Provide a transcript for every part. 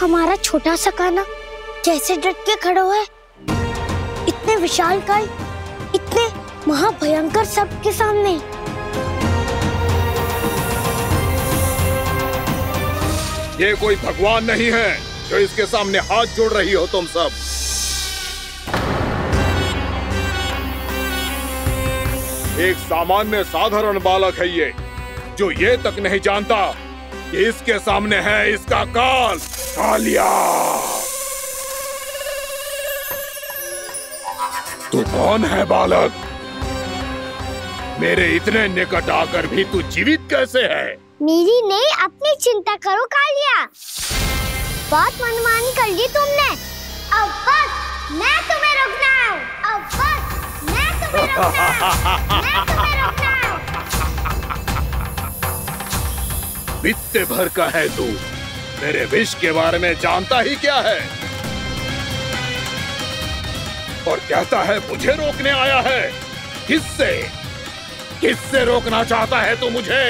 हमारा छोटा सा कान्हा कैसे डट के खड़ा हुआ है इतने विशालकाय, इतने महाभयंकर सबके सामने। ये कोई भगवान नहीं है जो इसके सामने हाथ जोड़ रही हो तुम सब। एक सामान्य साधारण बालक है ये, जो ये तक नहीं जानता कि इसके सामने है इसका काल, कालिया। तू कौन है बालक? मेरे इतने निकट आकर भी तू जीवित कैसे है? मेरी नहीं, अपनी चिंता करो कालिया। बहुत मनमानी कर ली तुमने। अब बस मैं तुम्हें रोकना हूँ। अब बस मैं तुम्हें रोकना हूँ। मैं तुम्हें रोकना हूँ। बित्ते भर का है तू, मेरे विष के बारे में जानता ही क्या है? और कहता है मुझे रोकने आया है। किससे? किससे रोकना चाहता है तू मुझे?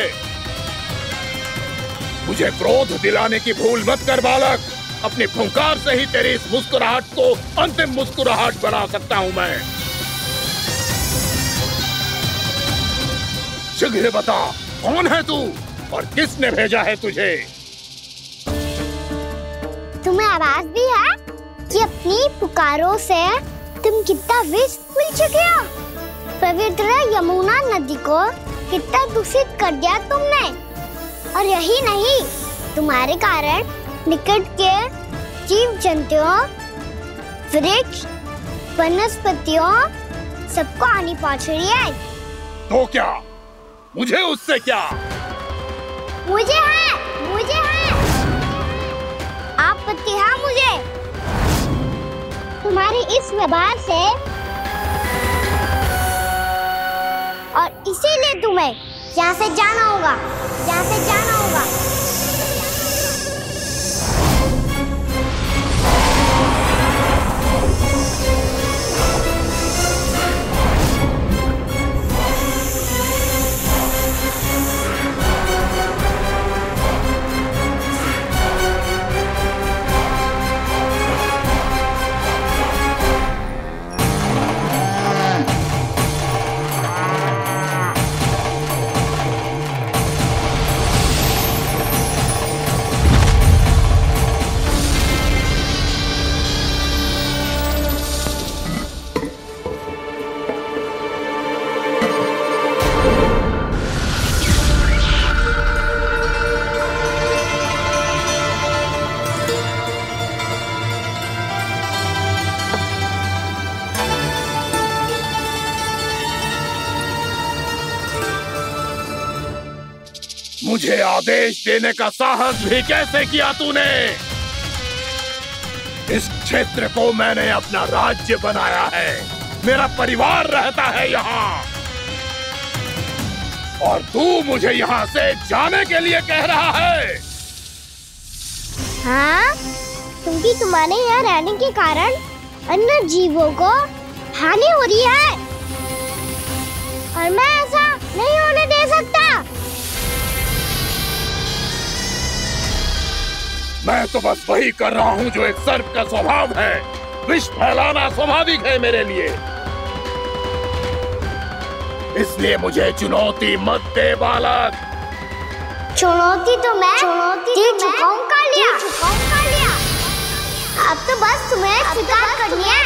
मुझे क्रोध दिलाने की भूल मत कर बालक। अपनी फुंकार से ही तेरी इस मुस्कुराहट को अंतिम मुस्कुराहट बना सकता हूं मैं। शीघ्र बता, कौन है तू और किसने भेजा है तुझे? तुम्हें आवाज भी है कि अपनी पुकारों से तुम कितना विष भूल चुके हो। पवित्र यमुना नदी को कितना दूषित कर दिया तुमने। और यही नहीं, तुम्हारे कारण निकट के जीव जंतुओं, वृक्ष, वनस्पतियों सबको हानि पहुंच रही है। तो क्या? मुझे उससे क्या? मुझे है, मुझे है। आपत्ति है मुझे तुम्हारी इस व्यवहार से, और इसीलिए तुम्हें यहाँ से जाना होगा, यहाँ से जाना होगा। मुझे आदेश देने का साहस भी कैसे किया तूने? इस क्षेत्र को मैंने अपना राज्य बनाया है, मेरा परिवार रहता है यहाँ, और तू मुझे यहाँ से जाने के लिए कह रहा है? हाँ, क्योंकि तुम्हारे यहाँ रहने के कारण अन्य जीवों को हानि हो रही है, और मैं ऐसा नहीं होने दे सकता। मैं तो बस वही कर रहा हूँ जो एक सर्प का स्वभाव है। विष फैलाना स्वाभाविक है मेरे लिए, इसलिए मुझे चुनौती मत दे बालक। चुनौती तो मैं दे चुका हूँ कालिया। अब तो बस तुम्हें स्वीकार करनी है।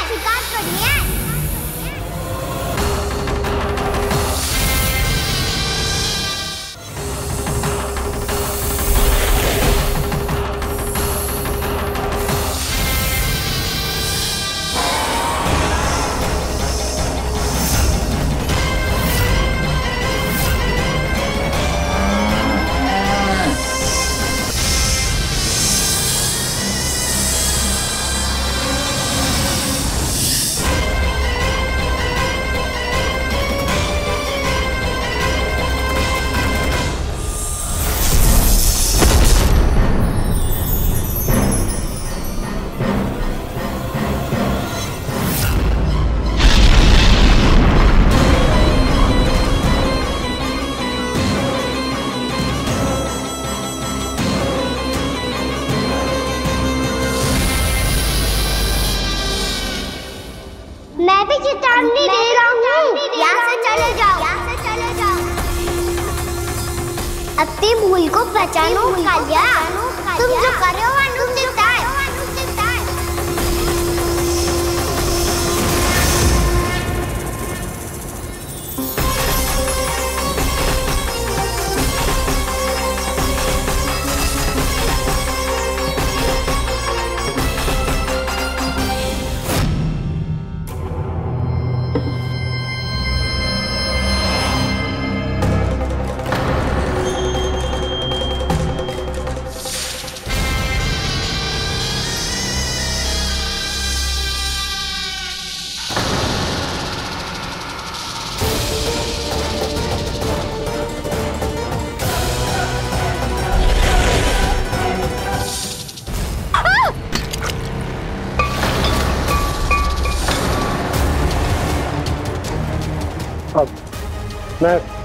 भूल को पहचानो कालिया। तुम जो कर रहे हो अनुचित है।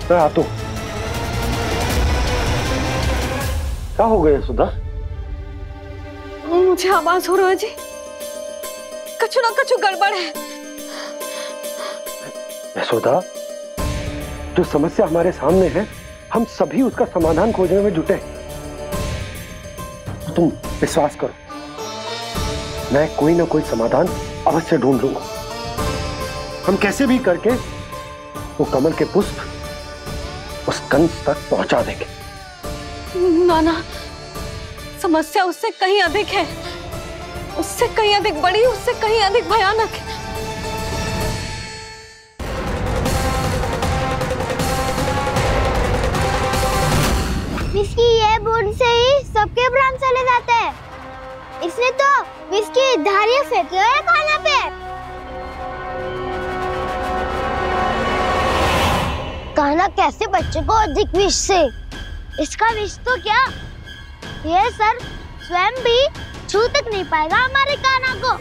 मैं आता हूँ। क्या हो गया सुधा? मुझे आवाज हो रहा है जी, कछु ना कछु गड़बड़ है। यशोदा, जो समस्या हमारे सामने है, हम सभी उसका समाधान खोजने में जुटे। तुम विश्वास करो, मैं कोई ना कोई समाधान अवश्य ढूंढ लूंगा। हम कैसे भी करके वो कमल के पुष्प उस कंस तक पहुंचा देंगे। नाना, समस्या उससे कहीं अधिक है, उससे कहीं अधिक बड़ी, उससे कहीं अधिक भयानक है। विस्की ये बूंद से ही सबके प्राण चले जाते हैं। इसने तो विस्की धारियां फेंके हुए खाना पे। कान्हा कैसे बच्चे को अधिक विष से? इसका विष तो क्या, ये सर स्वयं भी छू तक नहीं पाएगा हमारे कान्हा को।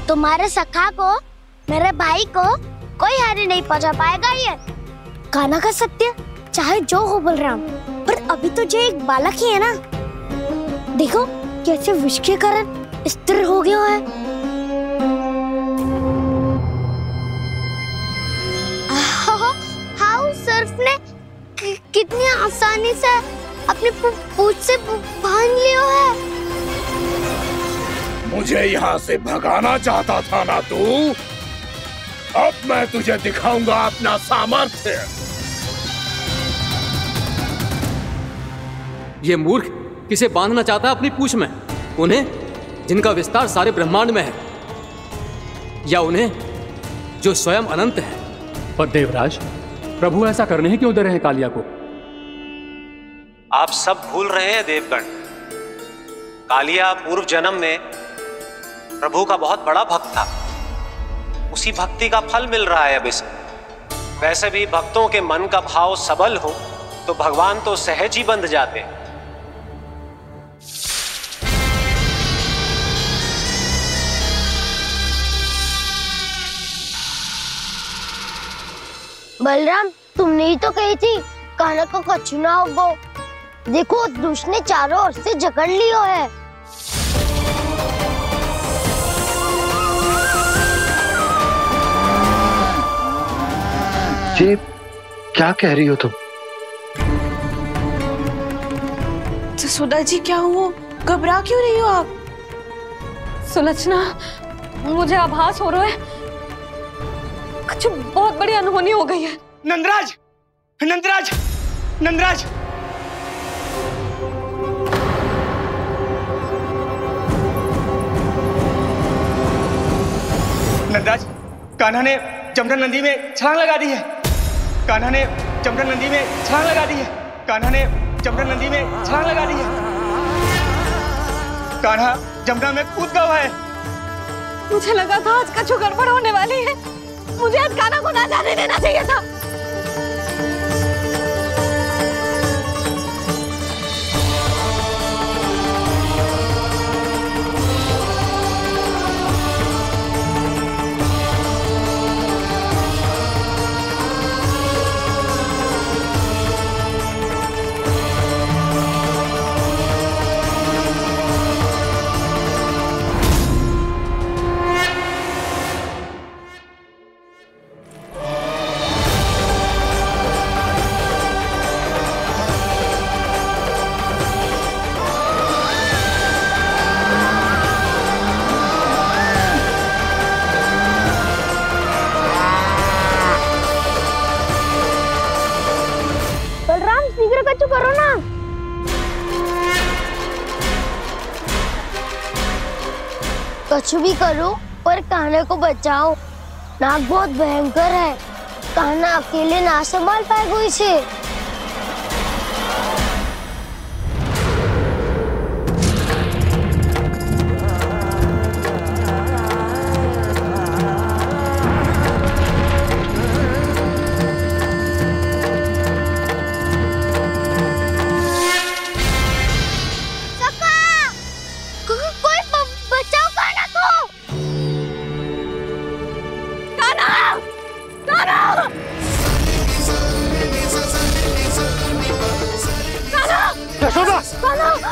तुम्हारे सखा को, मेरे भाई को कोई हानि नहीं पहुंचा पाएगा। ये कान्हा का सत्य चाहे जो हो बलराम, पर अभी तो जो एक बालक ही है ना। देखो कैसे विष के कारण स्थिर हो गया है। हाउ सर्फ ने कितनी आसानी से अपनी पूंछ से बांध लिया है। मुझे यहाँ से भगाना चाहता था ना तू? अब मैं तुझे दिखाऊंगा अपना सामर्थ्य। ये मूर्ख किसे बांधना चाहता है अपनी पूंछ में? उन्हें जिनका विस्तार सारे ब्रह्मांड में है, या उन्हें जो स्वयं अनंत है? पर देवराज, प्रभु ऐसा करने ही क्यों दे रहे हैं कालिया को? आप सब भूल रहे हैं देवगण, कालिया पूर्व जन्म में प्रभु का बहुत बड़ा भक्त था। उसी भक्ति का फल मिल रहा है अब इसे। वैसे भी भक्तों के मन का भाव सबल हो तो भगवान तो सहज ही बंध जाते। बलराम, तुमने ही तो कही थी कान्हा को कछु ना होगो। देखो दुष्ट ने चारों ओर से जकड़ लियो है। ये क्या कह रही हो तुम? सुधा जी, क्या हुआ? घबरा क्यों रही हो आप? सुलक्षणा, मुझे आभास हो रहा है कुछ बहुत बड़ी अनहोनी हो गई है। नंदराज, नंदराज, नंदराज! नंदराज, कान्हा ने जमदग्नि नदी में छलांग लगा दी है। कान्हा ने जमदग्नि नदी में छलांग लगा दी है। कान्हा ने जमदग्नि नदी में छलांग लगा दी है। कान्हा जमुना में कूद गया है। मुझे लगा था आज कछु गड़बड़ होने वाली है। मुझे आज कान्हा को ना जाने देना चाहिए था। कुछ भी करो पर कान्हा को बचाओ। नाग बहुत भयंकर है, कान्हा अकेले ना संभाल पाएगा इसे।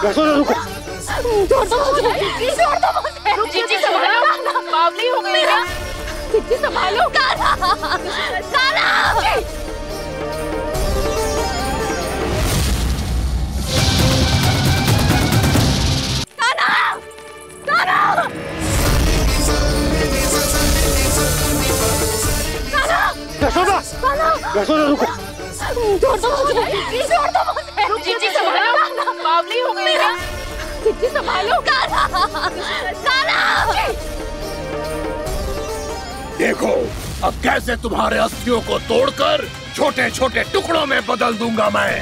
यशोदा रुको। छोड़ दो मुझे, छोड़ दो मुझे। जीजी संभालो, बावली हो गई क्या? जीजी संभालो। कान्हा, कान्हा। यशोदा, यशोदा रुको। छोड़ दो मुझे, छोड़ दो मुझे। जीजी संभालो, बावली हो गई क्या? जीजी संभालो। कान्हा, कान्हा। देखो अब कैसे तुम्हारे अस्थियों को तोड़कर छोटे छोटे टुकड़ों में बदल दूंगा मैं।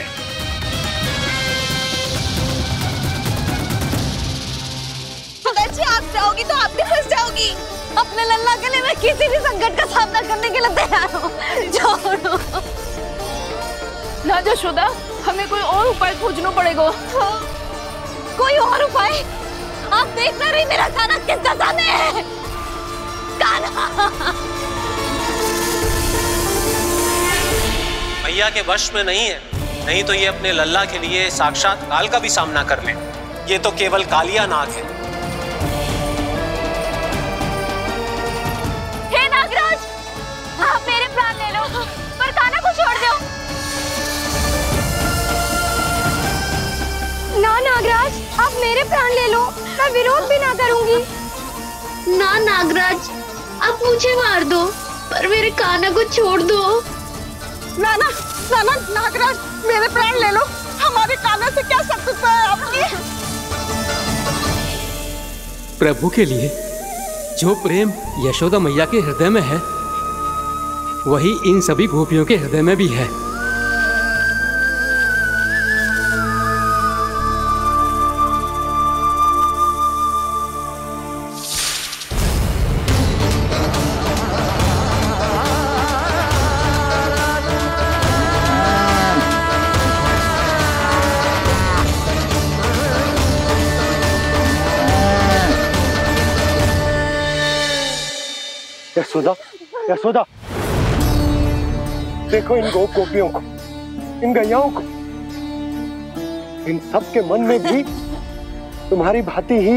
सुदाजी, आप जाओगी तो आप भी फंस जाओगी। अपने लल्ला के लिए मैं किसी भी संकट का सामना करने के लिए तैयार हूँ। छोड़ो ना यशोदा, हमें कोई और उपाय खोजना पड़ेगा। कोई और उपाय? आप देख ना रही मेरा कान्हा किस दशा में है। कान्हा मैया के वश में नहीं है, नहीं तो ये अपने लल्ला के लिए साक्षात काल का भी सामना कर ले। ये तो केवल कालिया नाग है। हे नागराज, आप मेरे प्राण ले लो पर कान्हा को छोड़ दो। ना नागराज, आप मेरे प्राण ले लो, मैं विरोध भी ना करूंगी। ना नागराज, आप मुझे मार दो पर मेरे कान्हा को छोड़ दो। ना ना ना ना नागराज, मेरे प्राण ले लो, हमारे कान्हा से क्या शत्रुता है आपकी? प्रभु के लिए जो प्रेम यशोदा मैया के हृदय में है, वही इन सभी गोपियों के हृदय में भी है। यशोदा, यशोदा, देखो इन गोपियों को, इन गैयाओं को, इन सब के मन में भी तुम्हारी भांति ही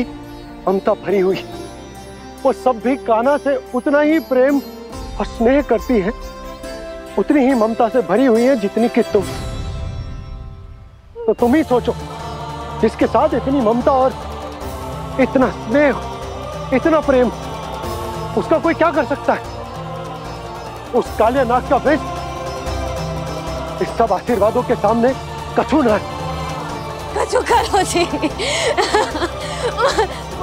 ममता भरी हुई। वो सब भी कान्हा से उतना ही प्रेम और स्नेह करती है, उतनी ही ममता से भरी हुई है जितनी कि तुम। तो तुम ही सोचो, जिसके साथ इतनी ममता और इतना स्नेह, इतना प्रेम, उसका कोई क्या कर सकता है? उस कालिया नाग का वेश इस सब आशीर्वादों के सामने कछु न है। कछु करो जी।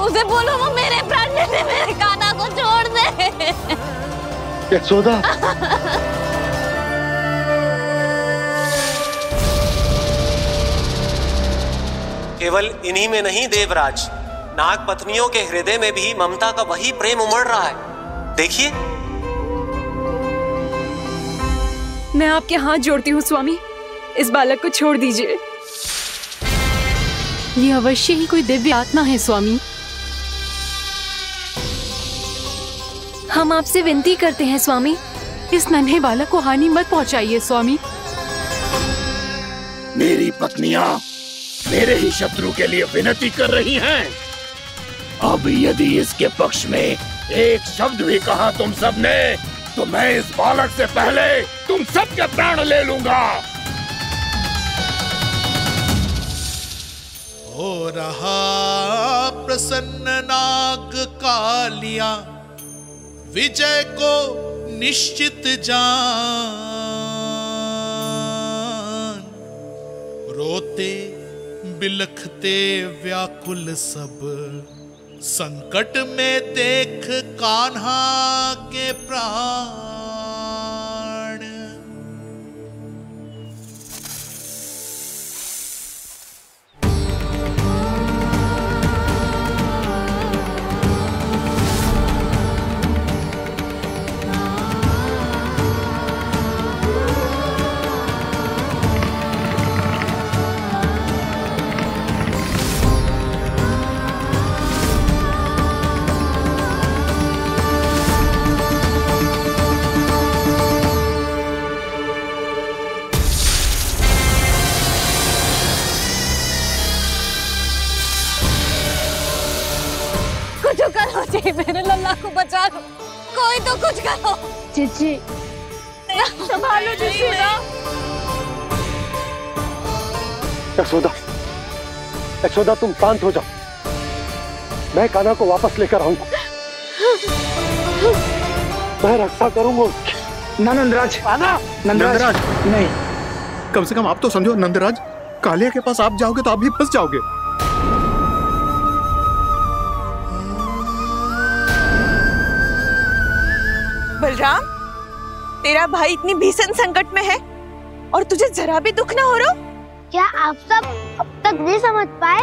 उसे बोलो वो मेरे प्राण ले ले, मेरे कान्हा को छोड़ दे। यशोदा, केवल इन्हीं में नहीं देवराज, नाग पत्नियों के हृदय में भी ममता का वही प्रेम उमड़ रहा है। देखिए। मैं आपके हाथ जोड़ती हूँ स्वामी, इस बालक को छोड़ दीजिए। ये अवश्य ही कोई दिव्य आत्मा है स्वामी। हम आपसे विनती करते हैं स्वामी, इस नन्हे बालक को हानि मत पहुंचाइए स्वामी। मेरी पत्नियां मेरे ही शत्रु के लिए विनती कर रही हैं। अब यदि इसके पक्ष में एक शब्द भी कहा तुम सबने, तो मैं इस बालक से पहले तुम सबके प्राण ले लूंगा। हो रहा प्रसन्न नाग कालिया, विजय को निश्चित जान। रोते बिलखते व्याकुल सब संकट में देख कान्हा के प्राण। मेरे लल्ला को बचा लो, कोई तो कुछ करो। जीजी संभालो जीजी। यशोदा, यशोदा तुम शांत हो जाओ, मैं कान्हा को वापस लेकर आऊंगा, मैं रक्षा करूंगा उसकी। ना नंदराज, नंदराज नहीं, कम से कम आप तो समझो नंदराज, कालिया के पास आप जाओगे तो आप भी फंस जाओगे। बलराम, तेरा भाई इतनी भीषण संकट में है और तुझे जरा भी दुख ना हो रहा? क्या आप सब अब तक नहीं समझ पाए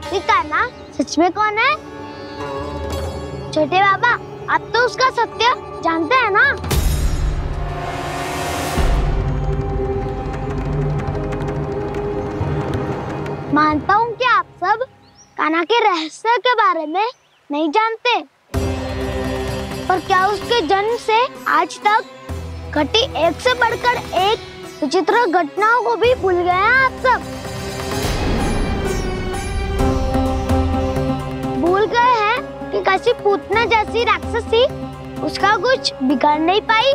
कि कान्हा सच में कौन है? छोटे बाबा, आप तो उसका सत्य जानते हैं ना? मानता हूँ कि आप सब कान्हा के रहस्य के बारे में नहीं जानते, पर क्या उसके जन्म से आज तक घटी एक से बढ़कर एक विचित्र घटनाओं को भी भूल गए हैं आप सब? भूल गए हैं कि कैसी पूतना जैसी राक्षसी उसका कुछ बिगाड़ नहीं पाई,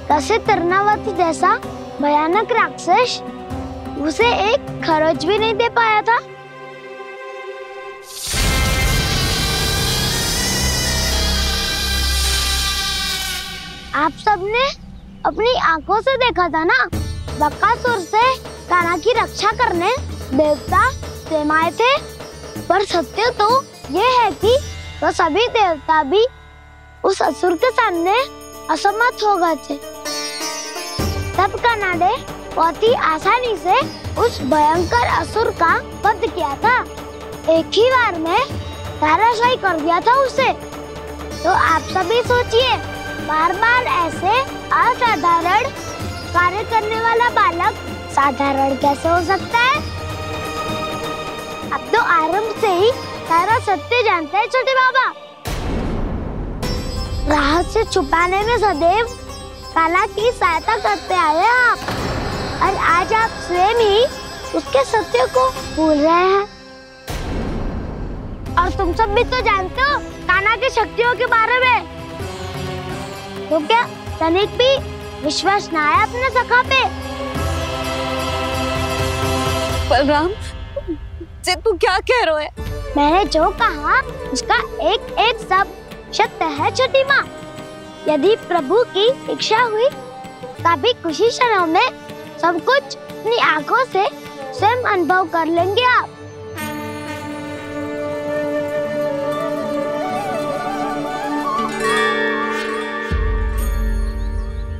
कैसे तरनावती जैसा भयानक राक्षस उसे एक खरोच भी नहीं दे पाया था। आप सबने अपनी आंखों से देखा था ना, बकासुर से कान्हा की रक्षा करने देवता स्वयं आए थे, पर सत्य तो ये है कि वो सभी देवता भी उस असुर के सामने असमर्थ हो गए थे। तब कान्हा ने बहुत ही आसानी से उस भयंकर असुर का वध किया था, एक ही बार में धराशायी कर दिया था उसे। तो आप सभी सोचिए, बार बार ऐसे असाधारण कार्य करने वाला बालक साधारण कैसे हो सकता है? अब तो आरंभ से ही सारा सत्य जानते हैं छोटे बाबा। रहस्य छुपाने में सदैव कान्हा की सहायता करते आए हैं आप, और आज आप स्वयं ही उसके सत्य को भूल रहे हैं। और तुम सब भी तो जानते हो कान्हा की शक्तियों के बारे में, तो क्या तनिक भी विश्वास ना है अपने सखा पे? बलराम, तू क्या कह रहे है? मैंने जो कहा उसका एक एक शब्द सत्य है छोटी माँ। यदि प्रभु की इच्छा हुई तभी कुछ ही क्षणों में सब कुछ अपनी आंखों से स्वयं अनुभव कर लेंगे आप।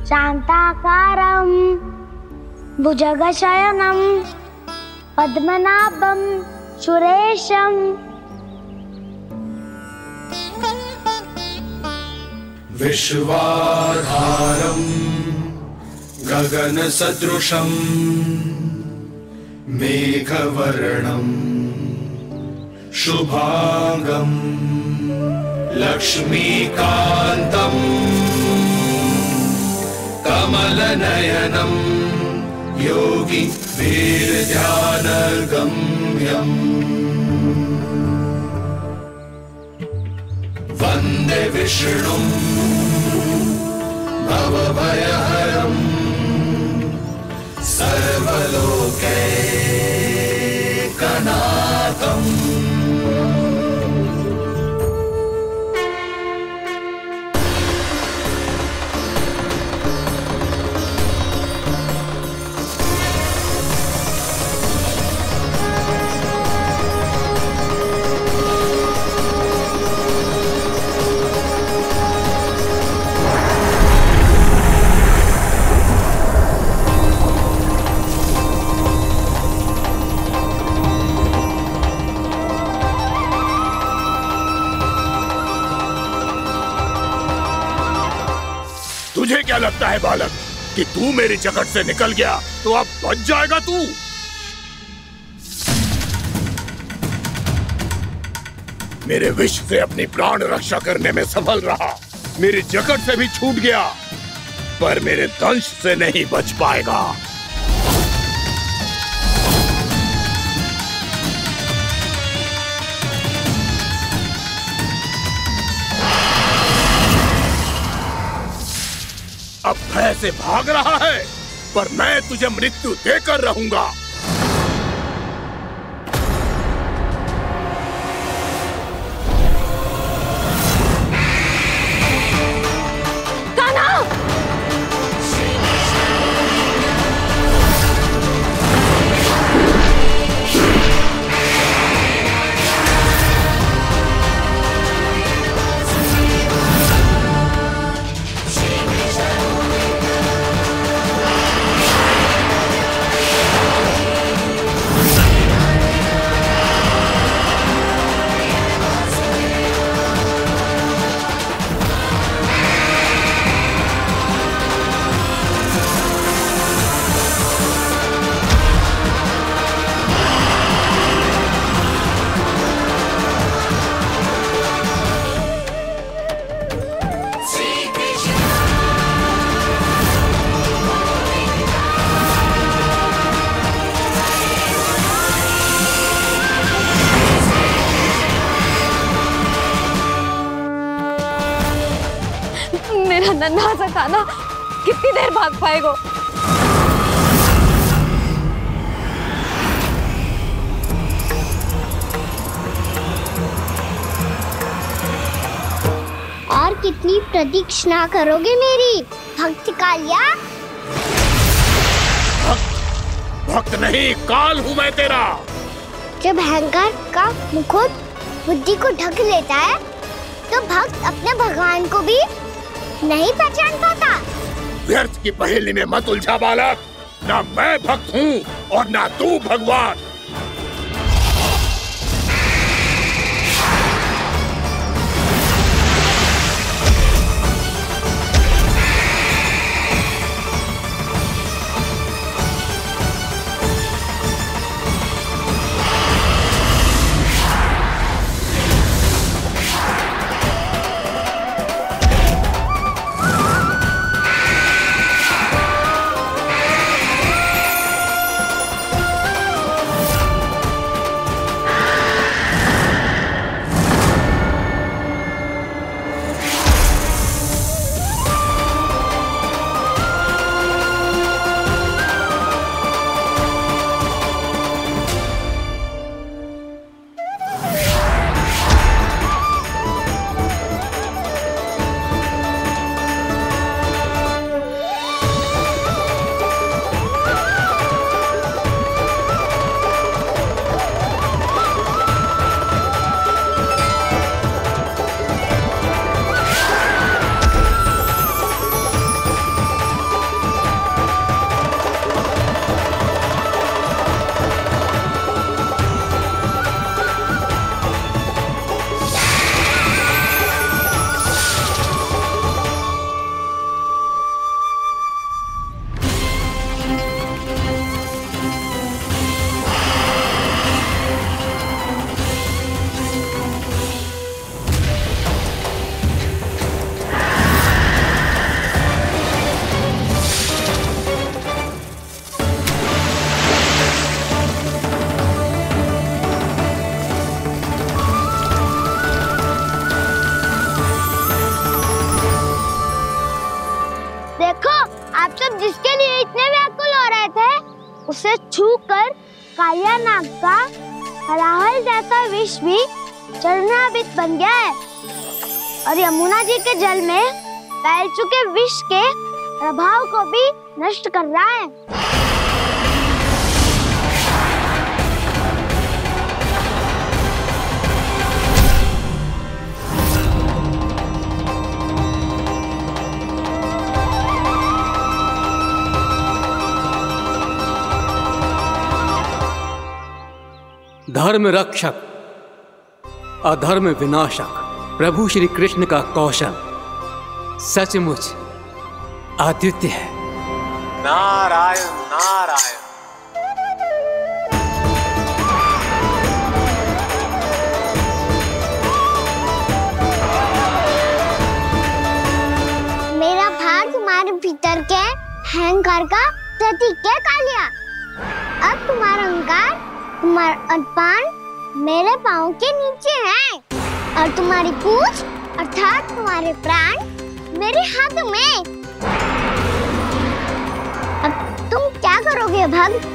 शांताकारं भुजगशयनं पद्मनाभं सुरेशं विश्वाधारं गगनसदृशं मेघवर्णं शुभांगं लक्ष्मीकान्तं कमलनयनं योगी वीरध्यानगम्यं वन्दे विष्णुं भवभयहरं सर्वलोकैकनाथम्। क्या लगता है बालक कि तू मेरी जकड़ से निकल गया तो अब बच जाएगा तू? मेरे विष से अपनी प्राण रक्षा करने में सफल रहा, मेरी जकड़ से भी छूट गया, पर मेरे दंश से नहीं बच पाएगा। अब भय से भाग रहा है, पर मैं तुझे मृत्यु देकर रहूंगा। नन्हा सा कान्हा कितनी देर भाग पाएगा? और कितनी प्रतीक्षा करोगे मेरी भक्त कालिया? भक्त नहीं, काल हूँ मैं तेरा। जब अहंकार का मुकुट बुद्धि को ढक लेता है तो भक्त अपने भगवान को भी नहीं पहचान पाता। व्यर्थ की पहेली में मत उलझा बालक, ना मैं भक्त हूँ और ना तू भगवान। उसे छूकर कालिया नाग का हलाहल जैसा विष भी चरणामृत बन गया है और यमुना जी के जल में फैल चुके विष के प्रभाव को भी नष्ट कर रहा है। धर्म रक्षक अधर्म विनाशक प्रभु श्री कृष्ण का कौशल सचमुच अद्वितीय है। नारायण नारायण। मेरा भाग तुम्हारे भीतर के अहंकार का प्रतीक है कालिया। अब तुम्हारा अहंकार, तुम्हारा अर्पण मेरे पाँव के नीचे है और तुम्हारी पूंछ अर्थात तुम्हारे प्राण मेरे हाथ में। अब तुम क्या करोगे भक्त?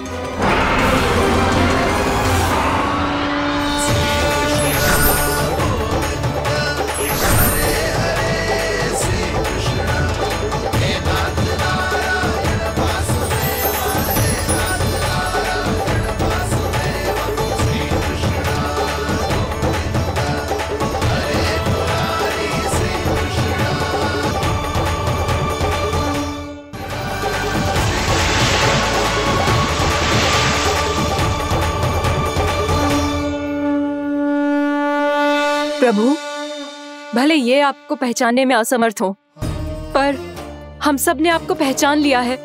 प्रभु, भले ये आपको पहचानने में असमर्थ हो, पर हम सब ने आपको पहचान लिया है।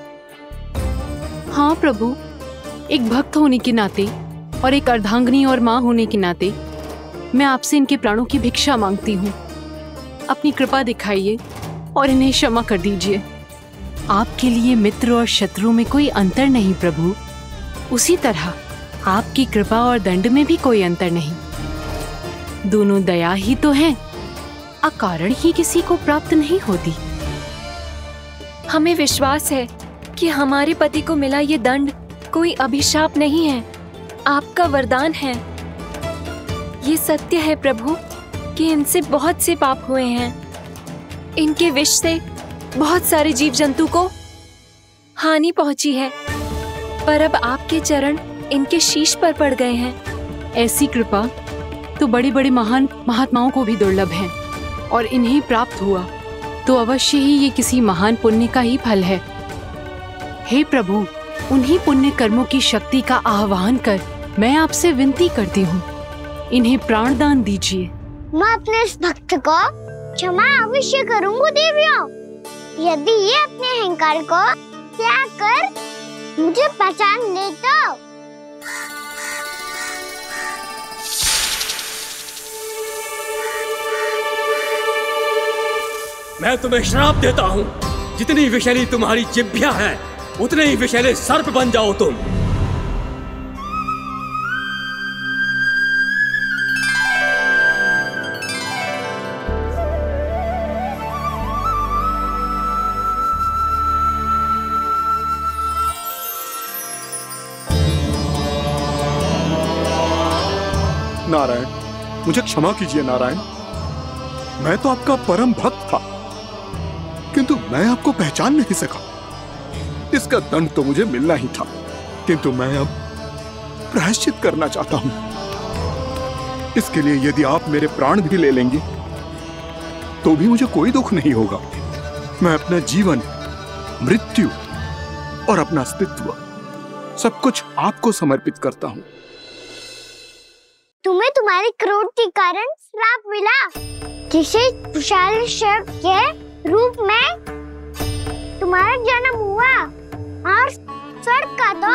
हाँ प्रभु, एक भक्त होने के नाते और एक अर्धांगिनी और माँ होने के नाते मैं आपसे इनके प्राणों की भिक्षा मांगती हूँ। अपनी कृपा दिखाइए और इन्हें क्षमा कर दीजिए। आपके लिए मित्र और शत्रु में कोई अंतर नहीं प्रभु। उसी तरह आपकी कृपा और दंड में भी कोई अंतर नहीं। दोनों दया ही तो हैं, अकारण ही किसी को प्राप्त नहीं होती। हमें विश्वास है कि हमारे पति को मिला ये दंड कोई अभिशाप नहीं है, आपका वरदान है। ये सत्य है प्रभु कि इनसे बहुत से पाप हुए हैं। इनके विष से बहुत सारे जीव जंतु को हानि पहुंची है, पर अब आपके चरण इनके शीश पर पड़ गए हैं। ऐसी कृपा तो बड़े बड़े महान महात्माओं को भी दुर्लभ है, और इन्हें प्राप्त हुआ तो अवश्य ही ये किसी महान पुण्य का ही फल है। हे प्रभु, उन्हीं पुण्य कर्मों की शक्ति का आह्वान कर मैं आपसे विनती करती हूँ, इन्हें प्राणदान दीजिए। मैं अपने इस भक्त को क्षमा अवश्य करूँगी देवियों, यदि ये अपने अहंकार को त्याग कर मुझे पहचान ले तो। मैं तुम्हें श्राप देता हूँ, जितनी विषैली तुम्हारी जिह्वा है उतने ही विषैले सर्प बन जाओ तुम। नारायण, मुझे क्षमा कीजिए नारायण। मैं तो आपका परम भक्त था, किंतु मैं आपको पहचान नहीं सका। इसका दंड तो मुझे मिलना ही था, किंतु मैं अब प्रायश्चित करना चाहता हूं। इसके लिए यदि आप मेरे प्राण भी ले लेंगे तो भी मुझे कोई दुख नहीं होगा। मैं अपना जीवन, मृत्यु और अपना अस्तित्व सब कुछ आपको समर्पित करता हूं। तुम्हें तुम्हारी क्रोध के कारण श्राप मिला, जिसे विशाल सर्प के रूप में तुम्हारा जन्म हुआ, और सर्प का तो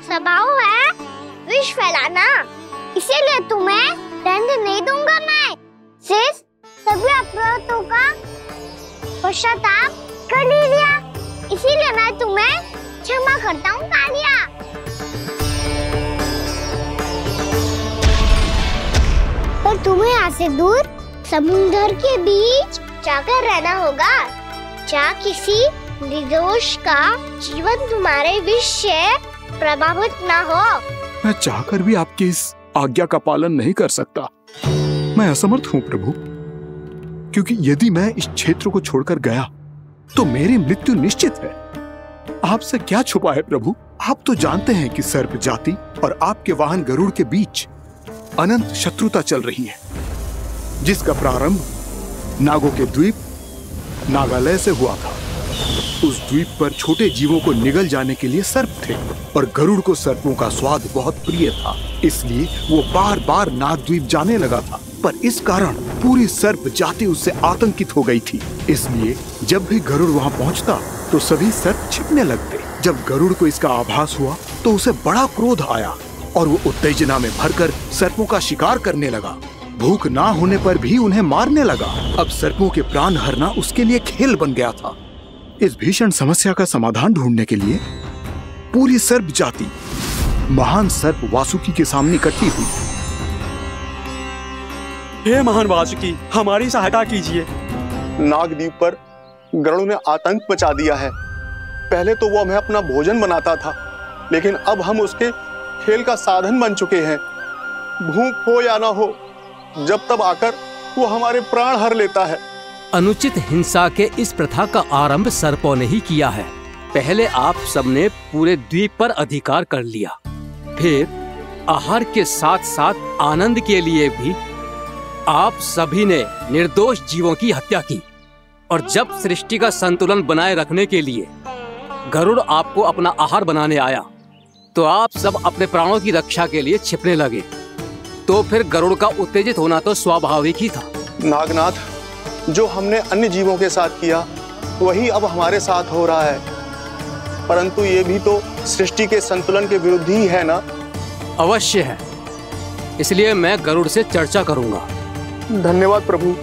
स्वभाव है विष फैलाना। इसीलिए तुम्हें दंड नहीं दूंगा मैं। शेष सभी अपराधों का पश्चाताप कर लिया, इसीलिए मैं तुम्हें क्षमा करता हूँ कालिया। पर तुम्हें यहाँ से दूर समुद्र के बीच जाकर रहना होगा, जहाँ किसी निर्दोष का जीवन तुम्हारे विष से प्रभावित ना हो। मैं चाहकर भी आपकी इस आज्ञा का पालन नहीं कर सकता। मैं असमर्थ हूँ प्रभु, क्योंकि यदि मैं इस क्षेत्र को छोड़कर गया तो मेरी मृत्यु निश्चित है। आपसे क्या छुपा है प्रभु? आप तो जानते हैं कि सर्प जाति और आपके वाहन गरुड़ के बीच अनंत शत्रुता चल रही है, जिसका प्रारंभ नागों के द्वीप नागालय से हुआ था। उस द्वीप पर छोटे जीवों को निगल जाने के लिए सर्प थे, और गरुड़ को सर्पों का स्वाद बहुत प्रिय था, इसलिए वो बार बार नागद्वीप जाने लगा था। पर इस कारण पूरी सर्प जाति उससे आतंकित हो गई थी, इसलिए जब भी गरुड़ वहां पहुंचता तो सभी सर्प छिपने लगते। जब गरुड़ को इसका आभास हुआ तो उसे बड़ा क्रोध आया और वो उत्तेजना में भरकर सर्पों का शिकार करने लगा। भूख ना होने पर भी उन्हें मारने लगा। अब सर्पों के प्राण हरना उसके लिए खेल बन गया था। इस भीषण समस्या का समाधान ढूंढने के लिए पूरी सर्प जाति महान सर्प वासुकी के सामने इकट्ठी हुई। हे महान वासुकी, हमारी सहायता कीजिए। नागद्वीप पर गरुड़ ने आतंक मचा दिया है। पहले तो वो हमें अपना भोजन बनाता था, लेकिन अब हम उसके खेल का साधन बन चुके हैं। भूख हो या ना हो, जब तब आकर वो हमारे प्राण हर लेता है। अनुचित हिंसा के इस प्रथा का आरंभ सर्पों ने ही किया है। पहले आप सबने पूरे द्वीप पर अधिकार कर लिया, फिर आहार के साथ साथ आनंद के लिए भी आप सभी ने निर्दोष जीवों की हत्या की। और जब सृष्टि का संतुलन बनाए रखने के लिए गरुड़ आपको अपना आहार बनाने आया तो आप सब अपने प्राणों की रक्षा के लिए छिपने लगे। तो फिर गरुड़ का उत्तेजित होना तो स्वाभाविक ही था। नागनाथ, जो हमने अन्य जीवों के साथ किया वही अब हमारे साथ हो रहा है, परंतु ये भी तो सृष्टि के संतुलन के विरुद्ध ही है ना? अवश्य है, इसलिए मैं गरुड़ से चर्चा करूंगा। धन्यवाद प्रभु।